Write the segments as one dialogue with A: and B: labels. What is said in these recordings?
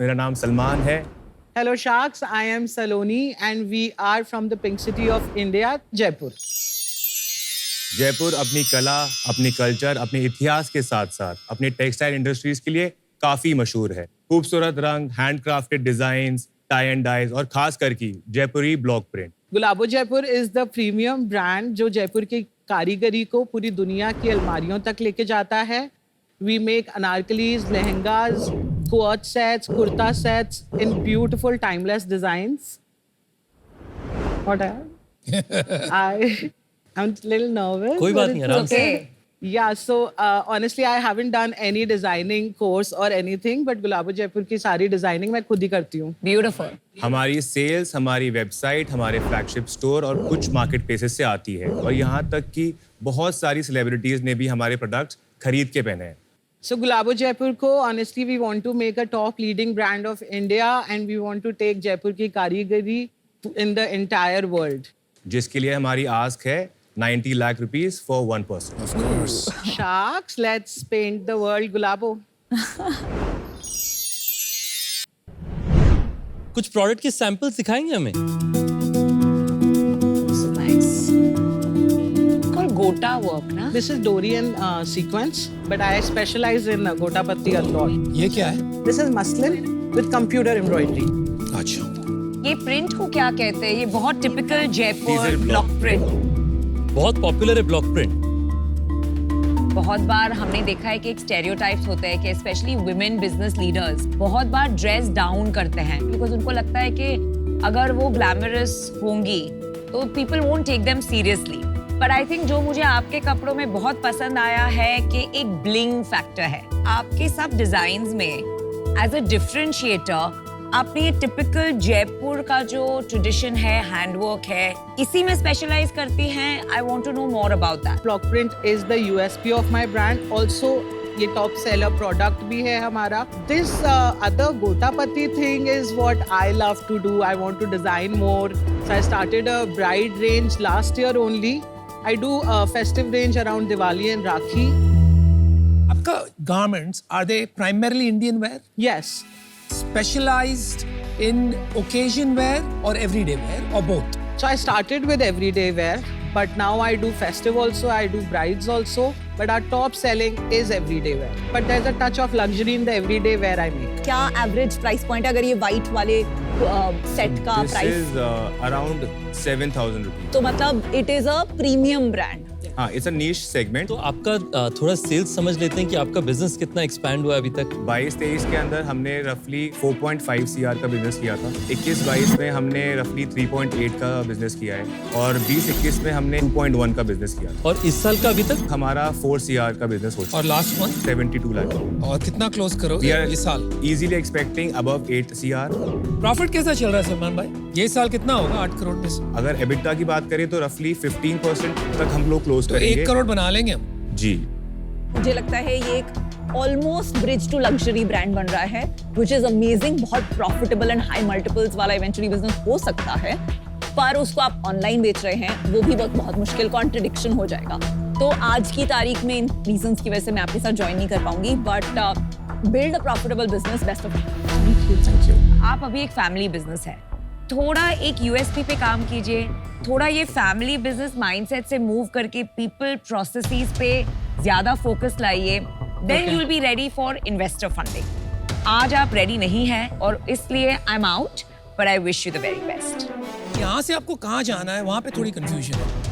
A: मेरा नाम सलमान है।
B: Hello Sharks, I am Saloni and we are from the Pink City of India, Jaipur.
A: Jaipur अपनी कला, अपनी कल्चर, अपने इतिहास के साथ-साथ अपनी टेक्सटाइल इंडस्ट्रीज के लिए काफी मशहूर है। खूबसूरत रंग, handcrafted designs, tie and dyes और खास करके Jaipuri block print.
B: Gulabo Jaipur is the premium brand जो जयपुर की कारीगरी को पूरी दुनिया की अलमारियों तक लेके जाता है। We make anarkalis, lehengas, quad sets, kurta sets in beautiful timeless designs. What I'm a little nervous.
C: कोई बात नहीं, आराम से।
B: Yeah, so honestly, I haven't done any designing course or anything, but गुलाबो जयपुर की सारी डिजाइनिंग मैं खुद ही करती हूँ।
D: Beautiful.
A: हमारी सेल्स, हमारी वेबसाइट, हमारे फ्लैगशिप स्टोर और कुछ मार्केट प्लेसेस से आती है और यहाँ तक कि बहुत सारी सेलिब्रिटीज ने भी हमारे प्रोडक्ट्स खरीद के पहने हैं।
B: So Gulabo Jaipur ko, honestly, we want to make a top leading brand of India and we want to take Jaipur ki karigari in the entire world.
A: जिसके लिए हमारी आस्क है 90 lakh rupees for 1 person.
E: Of course.
B: Sharks, let's paint the world, Gulabo.
C: कुछ product के samples दिखाएंगे हमें?
D: So nice. Called Gota work, na?
B: This is Dorian sequence, but I specialize in Gota Patti a lot.
E: ये क्या है?
B: This is muslin with computer embroidery.
E: अच्छा।
D: ये print को क्या कहते हैं? ये बहुत typical Jaipur
A: Diesel
D: block
A: block.
D: Print.
C: बहुत पॉपुलर है ब्लॉक प्रिंट।
D: बहुत बार हमने देखा है कि एक स्टेरियोटाइप्स होते हैं कि स्पेशली वुमेन बिजनेस लीडर्स बहुत बार ड्रेस डाउन करते हैं बिकॉज उनको लगता है कि अगर वो ग्लैमरस होंगी तो people won't take them seriously. But I think जो मुझे आपके कपड़ों में बहुत पसंद आया है कि एक ब्लिंग फैक्टर है आपके सब डिजाइन्स में। एज अ डिफरेंशिएटर आपने ये टिपिकल जयपुर का जो ट्रेडिशन है, हैंडवर्क है, इसी में स्पेशलाइज करती हैं। I want to know more about that.
B: Block print is the USP of my brand. Also, ये top seller product भी है हमारा. This other Gotapati thing is what I love to do. I want to design more. So I started a bride range last year only. I do a festive range around Diwali and Rakhi.
E: आपका garments, are they primarily Indian wear?
B: Yes.
E: Specialized in occasion wear or everyday wear or both?
B: So I started with everyday wear, but now I do festive also, I do brides also, but our top selling is everyday wear. But there's a touch of luxury in the everyday wear I make.
F: क्या average price point है अगर ये white वाले set का
A: This
F: price?
A: is around 7,000 rupees.
F: तो मतलब it is a premium brand.
A: हाँ, it's a niche segment.
C: तो आपका थोड़ा सेल्स समझ लेते हैं कि आपका बिजनेस कितना एक्सपैंड हुआ है अभी तक।
A: 22-23 के अंदर हमने रफली 4.5 CR का बिजनेस किया था। 21-22 में हमने रफली 3.8 का बिजनेस किया है और 20-21 में हमने 2.1 का बिजनेस किया था।
C: और इस साल का अभी तक
A: हमारा 4 CR का बिजनेस हो चुका
E: और लास्ट वन?
A: 72 लाख।
E: और कितना क्लोज करोगे
A: We are
E: ये साल?
A: easily expecting above 8 CR.
E: Profit कैसा चल रहा है सलमान भाई? ये साल कितना होगा 8 करोड़ में से?
A: अगर EBITDA की बात करें तो रफली 15% तक हम लोग क्लोज
E: तो
A: करेंगे।
E: 1 करोड़ बना लेंगे हम।
A: जी।
F: मुझे लगता है ये एक almost bridge to luxury brand बन रहा है व्हिच इज अमेजिंग। बहुत प्रॉफिटेबल एंड हाई मल्टीपल्स वाला इवेंचुअली बिजनेस हो सकता है, पर उसको आप ऑनलाइन बेच रहे हैं वो भी बहुत मुश्किल, कॉन्ट्रडिक्शन हो जाएगा। तो आज की तारीख में इन रीजंस की वजह से मैं आपके साथ ज्वाइन नहीं कर पाऊंगी, but build a profitable business. Best of
A: thank you.
D: आप अभी एक फैमिली बिजनेस है, थोड़ा एक यूएसपी पे काम कीजिए, थोड़ा ये फैमिली बिजनेस माइंडसेट से मूव करके पीपल प्रोसेसेस पे ज्यादा फोकस लाइए, then you will be ready for investor funding. आज आप रेडी नहीं हैं और इसलिए I am out, but I wish you the very best.
E: यहाँ से आपको कहाँ जाना है वहाँ पे थोड़ी कंफ्यूजन है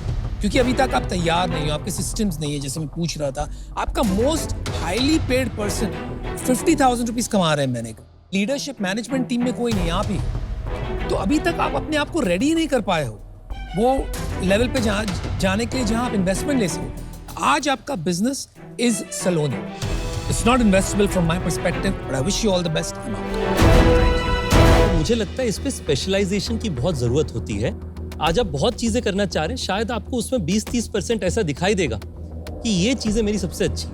E: क्योंकि अभी तक आप तैयार नहीं हो, आपके सिस्टम्स नहीं है। जैसे मैं पूछ रहा था, आपका most highly paid person 50,000 rupees कमा रहे हैं मैंने। लीडरशिप मैनेजमेंट टीम में कोई नहीं, आप ही। तो अभी तक आप अपने आप को रेडी नहीं कर पाए हो वो लेवल पे जाने के लिए जहां आप इन्वेस्टमेंट ले सको। आज आपका business is Saloni. It's not investable from my perspective, but I wish you all the best.
C: मुझे लगता है इस पे स्पेशलाइजेशन की बहुत जरूरत होती है। आज आप बहुत चीजें करना चाह रहे हैं, शायद आपको उसमें 20-30% ऐसा दिखाई देगा कि ये चीजें मेरी सबसे अच्छी है।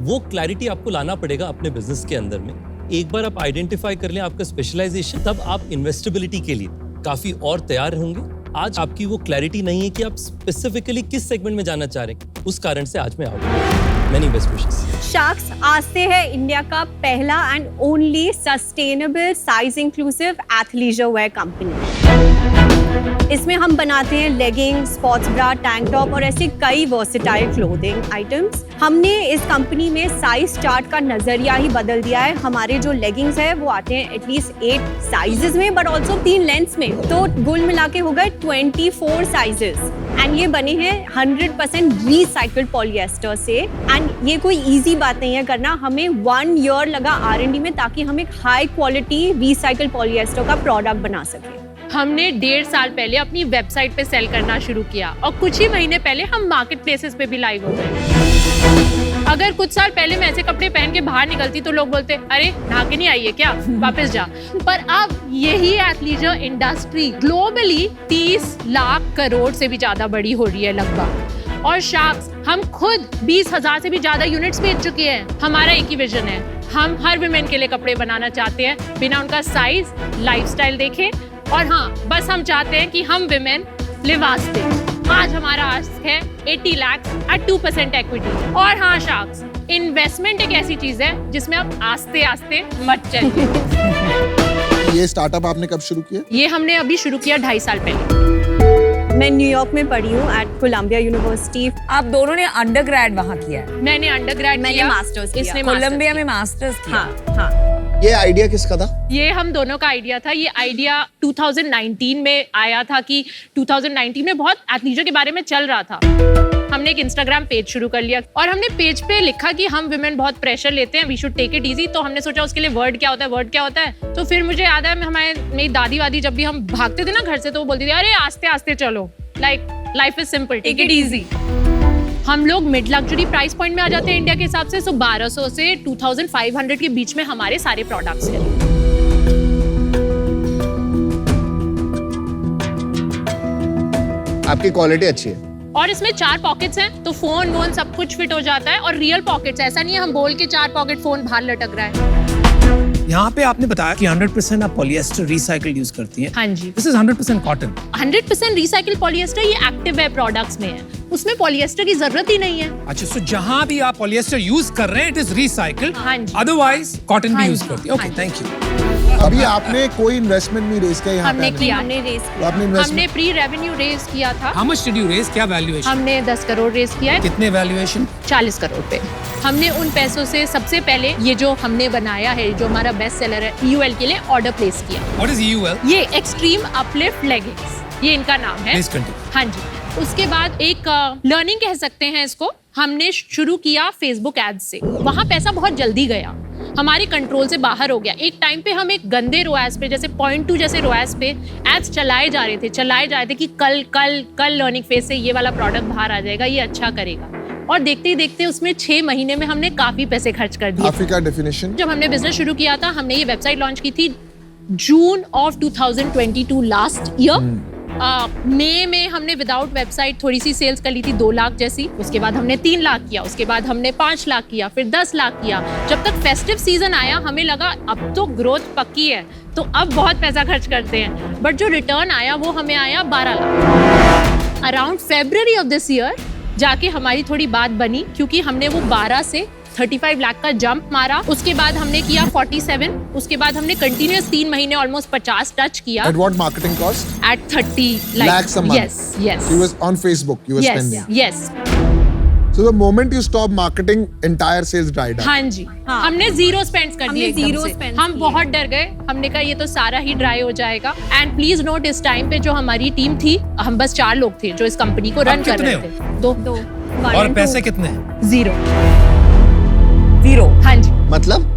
C: वो क्लैरिटी आपको लाना पड़ेगा अपने बिजनेस के अंदर में। एक बार आप आइडेंटिफाई कर लें आपका स्पेशलाइजेशन, तब आप इन्वेस्टेबिलिटी के लिए काफी और तैयार होंगे। आज आपकी वो क्लैरिटी नहीं है कि आप स्पेसिफिकली किस सेगमेंट में जाना चाह रहे हैं, उस कारण से आज मैं आऊँ। Many best wishes.
G: शार्क्स आज से है इंडिया का पहला and only sustainable size inclusive athleisure wear company. इसमें हम बनाते हैं legging, sports bra, tank top और ऐसे कई वर्सेटाइल क्लोथिंग आइटम्स। हमने इस कंपनी में साइज चार्ट का नजरिया ही बदल दिया है। हमारे जो लेगिंग्स है वो आते हैं एटलीस्ट 8 साइजेस में बट ऑल्सो 3 लेंथ्स में, तो कुल मिला के हो गए 24 साइजेस एंड ये बने हैं 100% रिसाइकल्ड पॉलिएस्टर से। एंड ये कोई इजी बात नहीं है करना, हमें 1 ईयर लगा R&D में ताकि हम एक हाई क्वालिटी रिसाइकल्ड पॉलिएस्टर का प्रोडक्ट बना सकें।
H: हमने 1.5 साल पहले अपनी वेबसाइट पे सेल करना शुरू किया और कुछ ही महीने पहले हम मार्केट प्लेसेस पे भी लाइव हो गए। अगर कुछ साल पहले मैं ऐसे कपड़े पहन के बाहर निकलती तो लोग बोलते अरे नहा के नहीं आई है क्या, वापस जा। पर अब यही athleisure industry globally 30 lakh crore से भी ज्यादा बड़ी हो रही है लगभग। और शार्क्स हम खुद 20,000 से भी ज्यादा यूनिट्स बेच चुके हैं। हमारा एक ही विजन है, हम हर विमेन के लिए कपड़े बनाना चाहते हैं बिना उनका साइज लाइफस्टाइल देखे। और हाँ, बस हम चाहते हैं कि हम विमेन लिबास दें। आज हमारा आस्क है 80 लाख एट 2% इक्विटी। और हाँ शार्क्स, इन्वेस्टमेंट एक ऐसी चीज है जिसमें आप आस्ते आस्ते मत चलिए।
I: ये स्टार्टअप आपने कब शुरू किया?
H: ये हमने अभी शुरू किया 2.5 साल पहले।
G: मैं न्यूयॉर्क में पढ़ी हूँ एट कोलंबिया यूनिवर्सिटी।
D: आप दोनों ने अंडरग्रेड वहाँ किया है।
H: मैंने अंडरग्रेड
G: मैंने
H: किया,
G: मास्टर्स किया।
H: इसने
D: कोलंबिया में मास्टर्स किया।
G: हाँ हाँ।
I: ये आइडिया किसका था?
H: ये हम दोनों का आइडिया था। ये आइडिया 2019 में आया था कि 2019 में बहुत एथलीजर के बारे में चल रहा था। हमने एक इंस्टाग्राम पेज शुरू कर लिया और हमने पेज पे लिखा कि हम विमेन बहुत प्रेशर लेते हैं, we should take it easy. तो हमने सोचा उसके लिए वर्ड क्या होता है। तो फिर मुझे याद है मेरी दादी वादी जब भी हम भागते थे ना घर से तो वो बोलती थी अरे आस्ते आस्ते चलो, like life is simple, take it easy. हम लोग मिड लग्जरी प्राइस पॉइंट में आ जाते हैं इंडिया के हिसाब से। सो 1200 से 2500 के बीच में हमारे सारे प्रोडक्ट्स हैं।
I: आपकी क्वालिटी अच्छी है
H: और इसमें 4 पॉकेट्स हैं तो फोन वोन सब कुछ फिट हो जाता है। और रियल पॉकेट्स, ऐसा नहीं है हम बोल के 4 पॉकेट फोन बाहर लटक रहा है।
E: यहाँ पे आपने बताया कि 100% आप पॉलिएस्टर रिसाइकल यूज करती हैं।
H: हाँ जी।
E: This is 100% cotton.
H: 100% recycle polyester ये एक्टिव वेयर प्रोडक्ट्स में है, उसमें पॉलिएस्टर की जरूरत ही नहीं है।
E: अच्छा, सो जहाँ भी आप पॉलिएस्टर यूज कर रहे हैं इट इज रिसाइकल्ड,
H: हाँ जी।
E: अदरवाइज कॉटन भी
H: हाँ
E: यूज
H: जी।
E: करती है। ओके,
H: हाँ
E: थैंक यू।
I: अभी आपने कोई इन्वेस्टमेंट नहीं रेज किया यहाँ
H: हमने
I: पे?
H: किया,
G: हमने रेस
I: तो आपने इन्वेस्टमेंट
H: हमने प्री रेवेन्यू रेज किया था।
E: How much did you raise? क्या वैल्यूएशन?
H: हमने 10 करोड़ रेज किया है।
E: कितने वैल्यूएशन?
H: 40 करोड़ पे। हमने उन पैसों से सबसे पहले ये जो हमने बनाया है, जो हमारा बेस्ट सेलर है, EUL के लिए ऑर्डर प्लेस किया।
E: What is EUL?
H: ये एक्सट्रीम अपलिफ्ट लेगिंग्स, ये इनका नाम है।
E: Please continue.
H: हाँ जी। उसके बाद एक लर्निंग कह सकते हैं इसको, हमने शुरू किया फेसबुक एड्स से। वहाँ पैसा बहुत जल्दी गया, हमारे कंट्रोल से बाहर हो गया। एक टाइम पे हम एक गंदे रोएस पे, जैसे 0.2 जैसे रोएस पे एड्स चलाए जा रहे थे कि कल लर्निंग फेज से ये वाला प्रोडक्ट बाहर आ जाएगा, ये अच्छा करेगा। और देखते ही देखते उसमें 6 महीने में हमने काफी पैसे खर्च कर दिए।
I: Africa definition.
H: जब हमने बिजनेस शुरू किया था, हमने ये वेबसाइट लॉन्च की थी जून ऑफ 2022 लास्ट ईयर। मई में हमने विदाउट वेबसाइट थोड़ी सी सेल्स कर ली थी 2 लाख जैसी। उसके बाद हमने 3 लाख किया, उसके बाद हमने 5 लाख किया, फिर 10 लाख किया। जब तक फेस्टिव सीजन आया हमें लगा अब तो ग्रोथ पक्की है, तो अब बहुत पैसा खर्च करते हैं। बट जो रिटर्न आया वो हमें आया 12 lakh. Around February of this year जाके हमारी थोड़ी बात बनी, क्योंकि हमने वो 12 से 35 लाख का जंप मारा। उसके बाद हमने किया 47, उसके बाद हमने कंटिन्यूअस 3 महीने ऑलमोस्ट 50 टच किया।
I: At what marketing cost?
H: At 30
I: lakhs a month.
H: Yes.
I: You was on Facebook. You were spending.
H: Yes.
I: So the moment you stop marketing, entire sales dried up.
H: हाँ जी। हमने 0 स्पेंड कर दिए।
G: हमने 0 spends
H: हम
G: किए।
H: बहुत डर गए, हमने कहा ये तो सारा ही ड्राई हो जाएगा। एंड प्लीज नोट, इस टाइम पे जो हमारी टीम थी, हम बस 4 लोग थे जो इस कंपनी को रन कर रहे थे। 2
E: और पैसे कितने हैं?
H: 0।
D: जीरो।
H: हाँ जी।
I: मतलब?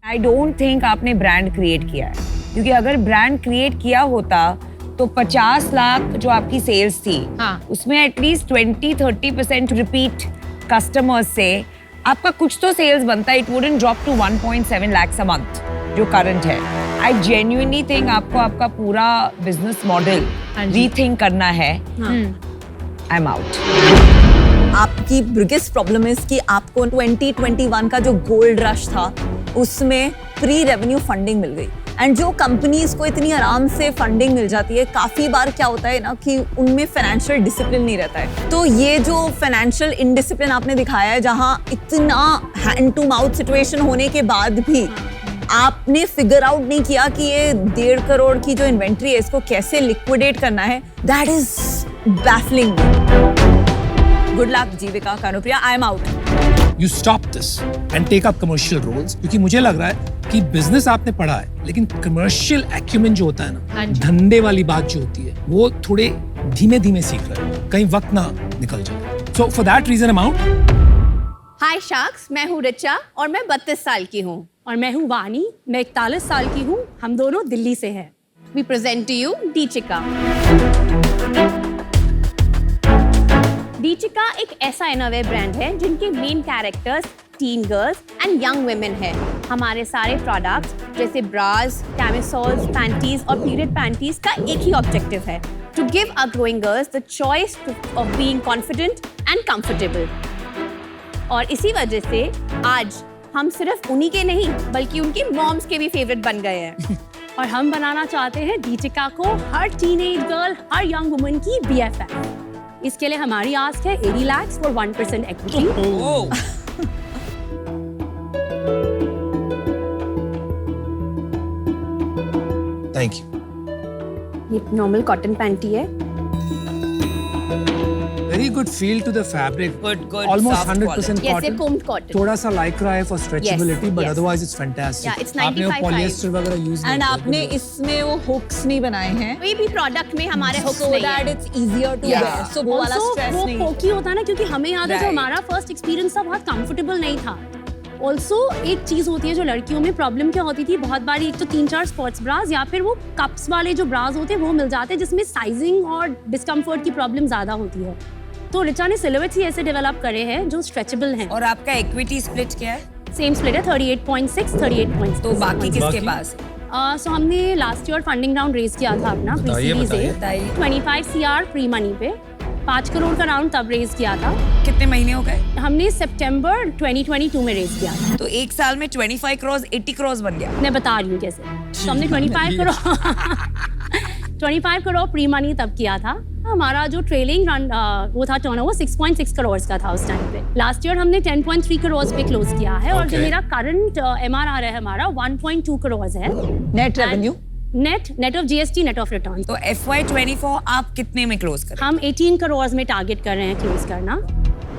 D: आई डोंट थिंक आपने ब्रांड क्रिएट किया है, क्योंकि अगर ब्रांड क्रिएट किया होता तो 50 लाख जो आपकी सेल्स थी,
H: हाँ।
D: उसमें एटलीस्ट 20-30% रिपीट कस्टमर्स से आपका कुछ तो सेल्स बनता है। It wouldn't drop to 1.7 lakhs a month जो करंट है। आई जेन्युइनली थिंक आपको आपका पूरा बिजनेस मॉडल रीथिंक करना है। आई एम आउट।
F: आपकी बिगेस्ट प्रॉब्लम इज कि आपको 2021 का जो गोल्ड रश था उसमें प्री रेवेन्यू फंडिंग मिल गई। एंड जो कंपनीज को इतनी आराम से फंडिंग मिल जाती है, काफी बार क्या होता है ना कि उनमें फाइनेंशियल डिसिप्लिन नहीं रहता है। तो ये जो फाइनेंशियल इनडिसिप्लिन आपने दिखाया है, जहां इतना हैंड टू माउथ सिचुएशन होने के बाद भी आपने फिगर आउट नहीं किया कि ये 1.5 करोड़ की जो इन्वेंट्री है इसको कैसे लिक्विडेट करना है, that is baffling. Good luck Jeevika Kanopriya, I am out.
E: You stop this and take up commercial roles, क्योंकि मुझे लग रहा है कि बिजनेस आपने पढ़ा है, लेकिन कमर्शियल एक्यूमेंट जो होता है ना, धंधे वाली बात जो होती है, वो थोड़े धीमे धीमे सीख रहे हैं, कहीं वक्त ना निकल जाए। So for that reason I am out.
G: Hi sharks, मैं हूँ रिचा और मैं 32 साल की हूँ।
H: और मैं हूँ वानी, मैं 41 साल की हूँ। हम दोनों दिल्ली से हैं।
G: We present to you D'chica. D'chica एक ऐसा इनोवेटिव ब्रांड है जिनके main characters teen girls and young women है। हमारे सारे प्रोडक्ट्स जैसे ब्रास, कैमिसोल्स, पैंटीज और पीरियड पैंटीज का एक ही ऑब्जेक्टिव है, to give our growing girls the choice of being confident and comfortable. और इसी वजह से आज हम सिर्फ उन्हीं के नहीं बल्कि उनकी मॉम्स के भी फेवरेट बन गए हैं।
H: और हम बनाना चाहते हैं डीचिका को हर टीनेज गर्ल, हर यंग वुमन की BFF। इसके लिए हमारी आस्क है 80 lakh for 1% equity.
E: Thank you.
G: ये नॉर्मल कॉटन पैंटी है।
E: Very good feel to the fabric.
D: Good,
E: Almost
D: soft
E: 100%
G: Yes, ये
E: cotton.
G: combed cotton.
E: थोड़ा सा lycra है for stretchability, but
G: yes.
E: otherwise it's fantastic.
G: Yeah, it's
E: आपने वो
G: 95
E: polyester वगैरह use नहीं
F: एंड
E: किया।
F: आपने इसमें वो हुक्स नहीं बनाए हैं,
G: कोई भी प्रोडक्ट में हमारे हुक्स
F: so
G: नहीं
F: that
G: है।
F: it's easier to
G: Yeah.
F: wear. So वो वाला
H: Also,
F: स्ट्रेस
H: वो
F: नहीं।
H: पोकी होता है ना, क्योंकि हमें याद है जो
F: Right.
H: हमारा फर्स्ट एक्सपीरियंस था बहुत कंफर्टेबल नहीं था। ऑल्सो एक चीज होती है जो लड़कियों में प्रॉब्लम क्या होती थी, बहुत बार एक तो 3-4 स्पोर्ट्स ब्रास या फिर वो कप्स वाले जो ब्रास होते हैं वो मिल जाते हैं जिसमें साइजिंग और डिस्कम्फर्ट की प्रॉब्लम ज्यादा होती है। तो रिचा ने सिलुएट्स ही ऐसे डेवलप करे हैं जो स्ट्रेचेबल हैं।
D: और आपका इक्विटी स्प्लिट क्या है?
H: सेम स्प्लिट है 38.6, 38.6।
D: तो बाकी किसके
E: बाकी?
D: पास?
H: सो हमने last year funding round raise किया था अपना
E: बताइए,
H: प्री सीरीज
D: बताइए।
H: 25 CR प्री मनी पे 5 करोड़ का राउंड तब रेज किया था।
D: कितने महीने हो गए?
H: हमने सितंबर 2022 में रेज किया था।
D: तो एक साल में 25 करोड़ 80 करोड़ बन गया।
H: मैं बता रही हूँ कैसे। तो हमने 25 करोड़ प्री मनी तब किया था। हमारा जो ट्रेलिंग रन वो था टर्नओवर 6.6 करोड़ का था उस टाइम पे। लास्ट ईयर हमने 10.3 करोड़ पे क्लोज किया है और जो
E: Okay.
H: मेरा करंट MRR है हमारा 1.2 करोड़ है।
F: Net revenue
H: net of GST, net of return.
D: तो FY24 आप कितने में क्लोज करें?
H: हम 18 करोड़ में टारगेट कर रहे हैं क्लोज करना।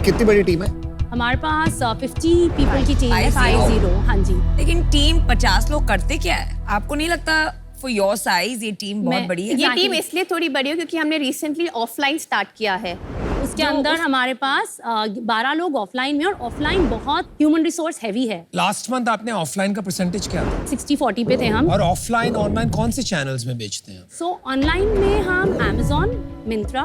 I: कितनी बड़ी टीम है?
H: हमारे पास 50 पीपल की टीम है।
D: 50?
H: 50, हाँ जी।
D: लेकिन टीम 50 लोग करते क्या है? आपको नहीं लगता फॉर योर साइज ये टीम बहुत
H: मैं-
D: बड़ी है?
G: ये
H: Exactly.
G: टीम इसलिए थोड़ी बड़ी है क्योंकि हमने रिसेंटली ऑफलाइन स्टार्ट किया है।
H: उसके अंदर हमारे पास 12 लोग ऑफलाइन में, और ऑफलाइन बहुत ह्यूमन रिसोर्स हैवी है।
E: लास्ट मंथ आपने ऑफलाइन का परसेंटेज क्या था?
H: 60-40 पे थे हम।
E: और ऑफलाइन ऑनलाइन कौन से चैनल्स में बेचते हैं?
H: सो ऑनलाइन में हम Amazon, मिंत्रा,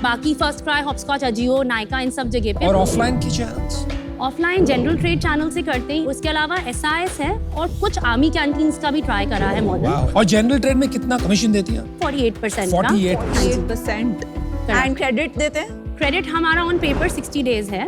H: बाकी फर्स्ट क्राई, हॉपस्कॉच, अजियो, नायका, इन सब जगह पे।
E: और ऑफलाइन की channels?
H: Offline general trade channel से करते हैं। उसके अलावा SIS है और कुछ आर्मी कैंटीन्स का भी ट्राई करा है मॉडल।
E: और जनरल ट्रेड में कितना कमीशन देती हैं?
H: 48% का।
E: 48%।
F: 8% एंड क्रेडिट देते हैं।
H: क्रेडिट हमारा ऑन पेपर 60 डेज है,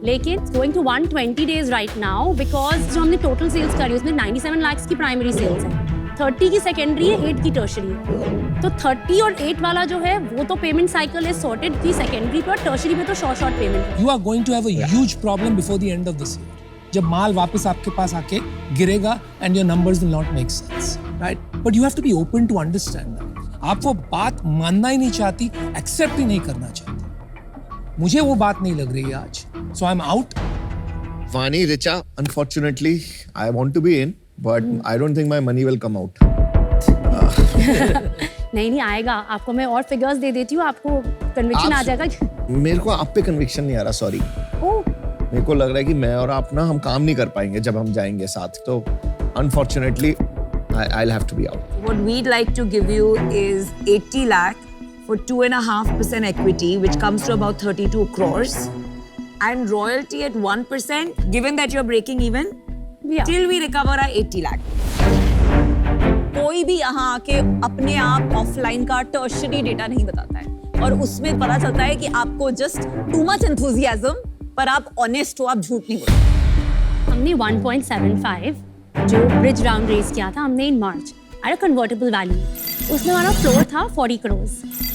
H: लेकिन going to 120 days right now, because जो हमने टोटल सेल्स करी उसमें 97 लाख की प्राइमरी सेल्स है, 30 की सेकेंडरी है, 8 की टर्शरी है। तो 30 और 8 वाला जो है वो तो पेमेंट साइकिल इज सॉर्टेड की सेकेंडरी पे, और टर्शरी पे तो शॉर्ट पेमेंट है।
E: You are going to have a huge problem before the end of this year. जब माल वापस आपके पास आके गिरेगा and your numbers will not make sense, right? But you have to be open to understand that. आप वो बात मानना ही नहीं चाहती, accept ही नहीं करना चाहती। मुझे वो बात नहीं लग रही है आज, so I'm out.
I: Vani, Richa, unfortunately, I want to be in, but I don't think my money will come out.
H: नहीं आएगा, आपको मैं और फिगर्स दे देती हूँ, आपको कन्विक्शन आ जाएगा।
I: मेरे को आप पे कन्विक्शन नहीं आ रहा, सॉरी।
H: ओह,
I: मेरे को लग रहा है कि मैं और आप ना हम काम नहीं कर पाएंगे जब हम जाएंगे साथ, तो unfortunately I'll have to be out.
D: What we'd like to give you is 80 lakh for 2.5% equity, which comes to about 32 crores, and royalty at 1%. Given that you're breaking even,
H: Yeah.
D: till we recover our 80 lakh.
F: कोई भी यहाँ आके अपने आप offline का tertiary data नहीं बताता है, और उसमें पता चलता है कि आपको जस्ट टू मच एंथुसियाज्म, पर आप ऑनेस्ट हो, आप झूठ नहीं बोलते।
H: हमने 1.75 जो ब्रिज राउंड रेस किया था हमने इन मार्च,
G: एट अ कन्वर्टेबल वैल्यू। उसमें हमारा फ्लोर था 40 करोड़।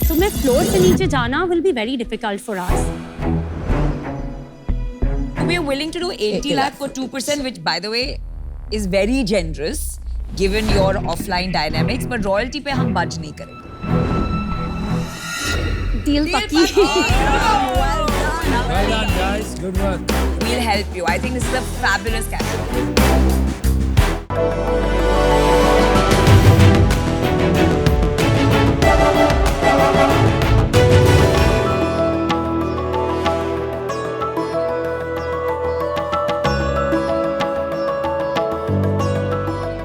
G: तो मैं फ्लोर से नीचे जाना will be very difficult for us.
D: We are willing to do 80 lakh for 2%, which by the way is very generous given your offline dynamics, but royalty पे हम budge नहीं करेंगे।
G: डील पक्की।
E: Well done, guys. Good work.
D: We'll help you. I think this is a fabulous category.